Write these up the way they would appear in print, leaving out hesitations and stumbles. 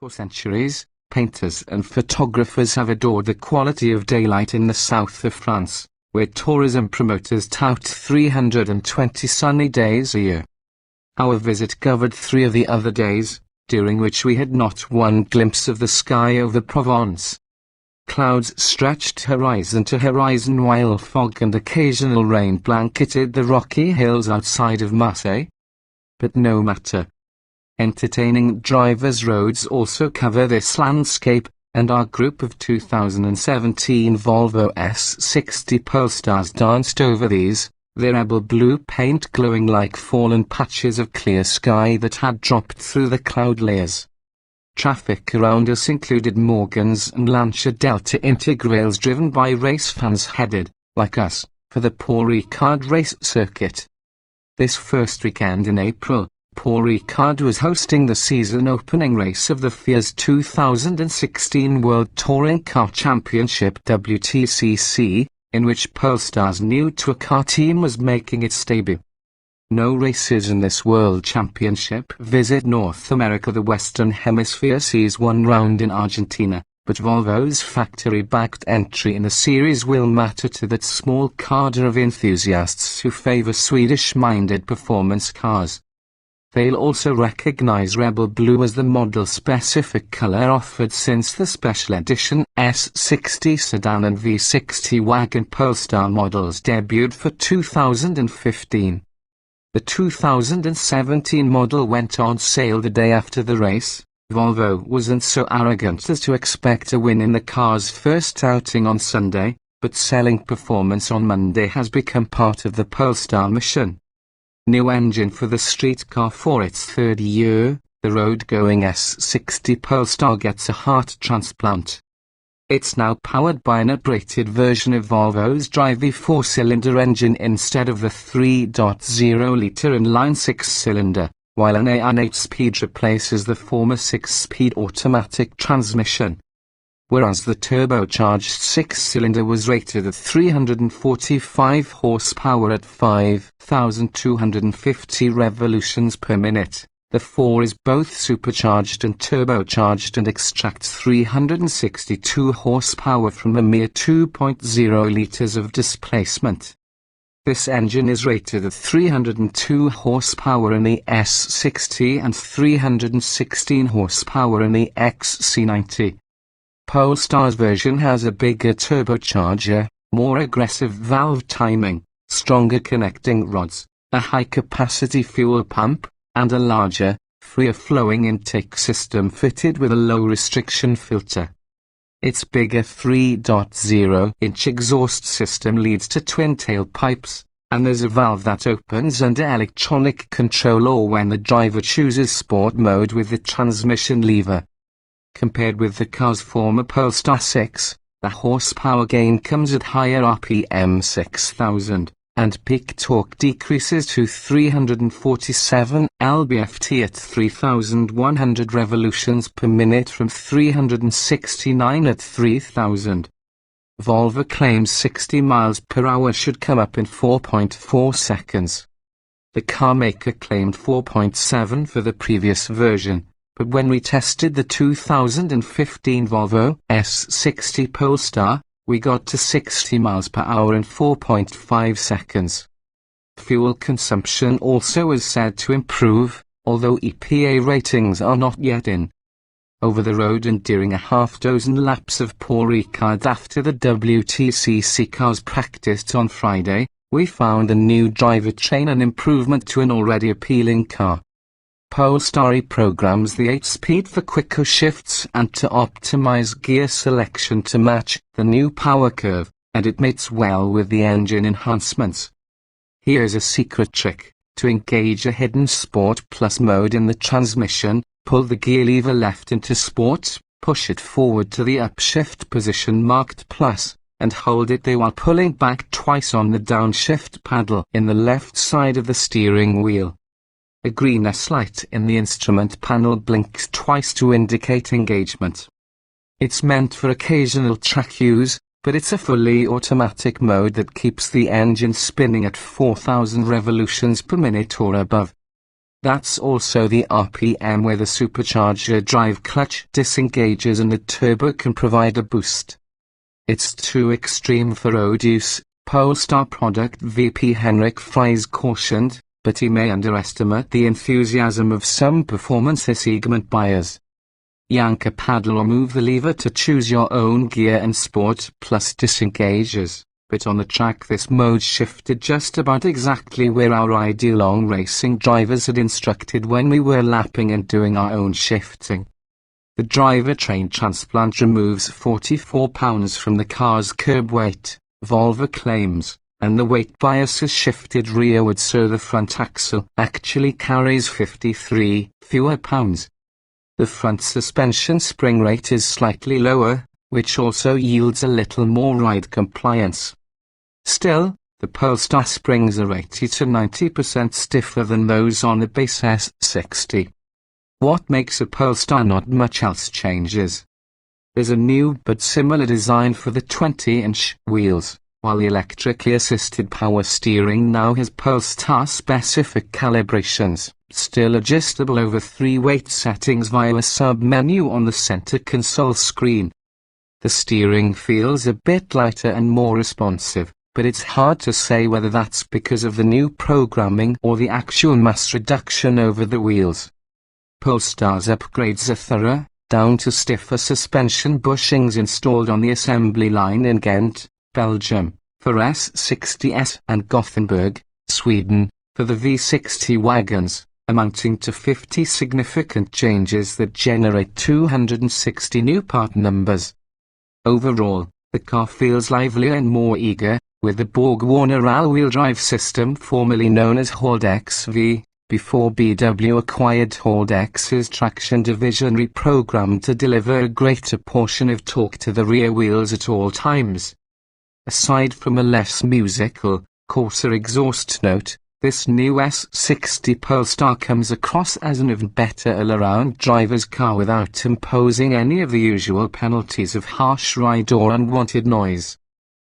For centuries, painters and photographers have adored the quality of daylight in the south of France, where tourism promoters tout 320 sunny days a year. Our visit covered 3 of the other days, during which we had not one glimpse of the sky over Provence. Clouds stretched horizon to horizon while fog and occasional rain blanketed the rocky hills outside of Marseille. But no matter. Entertaining drivers' roads also cover this landscape, and our group of 2017 Volvo S60 Polestars danced over these, their apple blue paint glowing like fallen patches of clear sky that had dropped through the cloud layers. Traffic around us included Morgans and Lancia Delta Integrales driven by race fans headed, like us, for the Paul Ricard race circuit. This first weekend in April, Paul Ricard was hosting the season-opening race of the FIA's 2016 World Touring Car Championship WTCC, in which Polestar's new tour car team was making its debut. No races in this World Championship visit North America. The Western Hemisphere sees one round in Argentina, but Volvo's factory-backed entry in the series will matter to that small cadre of enthusiasts who favor Swedish-minded performance cars. They'll also recognize Rebel Blue as the model-specific color offered since the special edition S60 sedan and V60 wagon Polestar models debuted for 2015. The 2017 model went on sale the day after the race. Volvo wasn't so arrogant as to expect a win in the car's first outing on Sunday, but selling performance on Monday has become part of the Polestar mission. New engine for the street car for its 3rd year, the road-going S60 Polestar gets a heart transplant. It's now powered by an uprated version of Volvo's Drivey 4-cylinder engine instead of the 3.0-litre inline 6-cylinder, while an AN 8-speed replaces the former 6-speed automatic transmission. Whereas the turbocharged 6-cylinder was rated at 345 horsepower at 5,250 revolutions per minute, the 4 is both supercharged and turbocharged and extracts 362 horsepower from a mere 2.0 litres of displacement. This engine is rated at 302 horsepower in the S60 and 316 horsepower in the XC90. Polestar's version has a bigger turbocharger, more aggressive valve timing, stronger connecting rods, a high-capacity fuel pump, and a larger, freer-flowing intake system fitted with a low-restriction filter. Its bigger 3.0-inch exhaust system leads to twin tailpipes, and there's a valve that opens under electronic control or when the driver chooses sport mode with the transmission lever. Compared with the car's former Polestar 6, the horsepower gain comes at higher RPM 6,000, and peak torque decreases to 347 lb-ft at 3,100 revolutions per minute from 369 at 3,000. Volvo claims 60 miles per hour should come up in 4.4 seconds. The car maker claimed 4.7 for the previous version, but when we tested the 2015 Volvo S60 Polestar, we got to 60 miles per hour in 4.5 seconds. Fuel consumption also is said to improve, although EPA ratings are not yet in. Over the road and during a half-dozen laps of Paul Ricard after the WTCC cars practiced on Friday, we found a new drivetrain an improvement to an already appealing car. Polestar programs the 8-speed for quicker shifts and to optimize gear selection to match the new power curve, and it mates well with the engine enhancements. Here's a secret trick: to engage a hidden Sport Plus mode in the transmission, pull the gear lever left into Sport, push it forward to the upshift position marked Plus, and hold it there while pulling back twice on the downshift paddle in the left side of the steering wheel. A green S light in the instrument panel blinks twice to indicate engagement. It's meant for occasional track use, but it's a fully automatic mode that keeps the engine spinning at 4,000 revolutions per minute or above. That's also the RPM where the supercharger drive clutch disengages and the turbo can provide a boost. It's too extreme for road use, Polestar product VP Henrik Fries cautioned, but he may underestimate the enthusiasm of some performance segment buyers. Yank a paddle or move the lever to choose your own gear and Sport Plus disengages. But on the track this mode shifted just about exactly where our ideal long racing drivers had instructed when we were lapping and doing our own shifting. The driver-train transplant removes 44 pounds from the car's curb weight, Volvo claims, and the weight bias is shifted rearward so the front axle actually carries 53 fewer pounds. The front suspension spring rate is slightly lower, which also yields a little more ride compliance. Still, the Polestar springs are 80 to 90% stiffer than those on the base S60. What makes a Polestar? Not much else changes. There's a new but similar design for the 20-inch wheels, while the electrically assisted power steering now has Polestar-specific calibrations, still adjustable over 3 weight settings via a sub-menu on the center console screen. The steering feels a bit lighter and more responsive, but it's hard to say whether that's because of the new programming or the actual mass reduction over the wheels. Polestar's upgrades are thorough, down to stiffer suspension bushings installed on the assembly line in Ghent, Belgium, for S60s and Gothenburg, Sweden, for the V60 wagons, amounting to 50 significant changes that generate 260 new part numbers. Overall, the car feels livelier and more eager, with the Borg-Warner all-wheel drive system formerly known as Hold-XV, before BW acquired Hold-X's traction division reprogrammed to deliver a greater portion of torque to the rear wheels at all times. Aside from a less musical, coarser exhaust note, this new S60 Polestar comes across as an even better all-around driver's car without imposing any of the usual penalties of harsh ride or unwanted noise.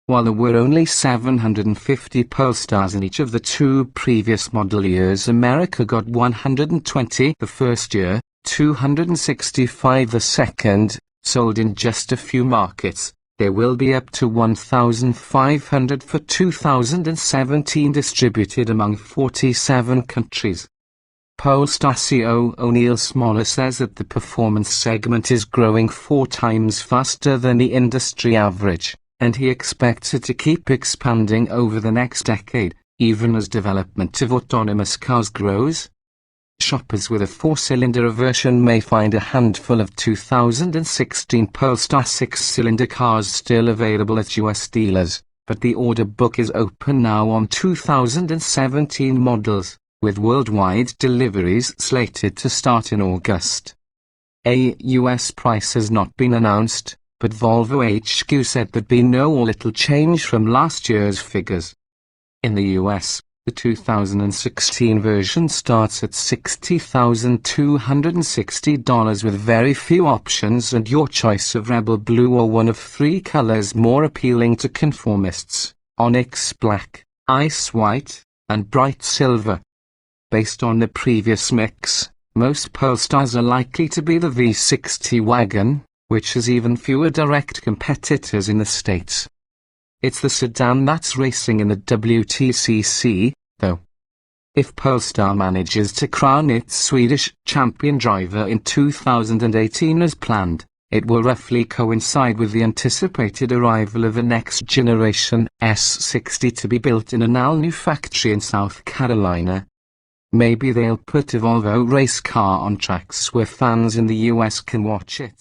While there were only 750 Polestars in each of the 2 previous model years, America got 120 the first year, 265 the second, sold in just a few markets. There will be up to 1,500 for 2017 distributed among 47 countries. Polestar CEO O'Neill Smaller says that the performance segment is growing 4 times faster than the industry average, and he expects it to keep expanding over the next decade, even as development of autonomous cars grows. Shoppers with a 4-cylinder version may find a handful of 2016 Polestar 6-cylinder cars still available at US dealers, but the order book is open now on 2017 models, with worldwide deliveries slated to start in August. A US price has not been announced, but Volvo HQ said there'd be no or little change from last year's figures. In the US, the 2016 version starts at $60,260 with very few options and your choice of Rebel Blue or one of 3 colors more appealing to conformists: Onyx Black, Ice White, and Bright Silver. Based on the previous mix, most Polestars are likely to be the V60 wagon, which has even fewer direct competitors in the States. It's the sedan that's racing in the WTCC, though. If Polestar manages to crown its Swedish champion driver in 2018 as planned, it will roughly coincide with the anticipated arrival of a next-generation S60 to be built in an all-new factory in South Carolina. Maybe they'll put a Volvo race car on tracks where fans in the US can watch it.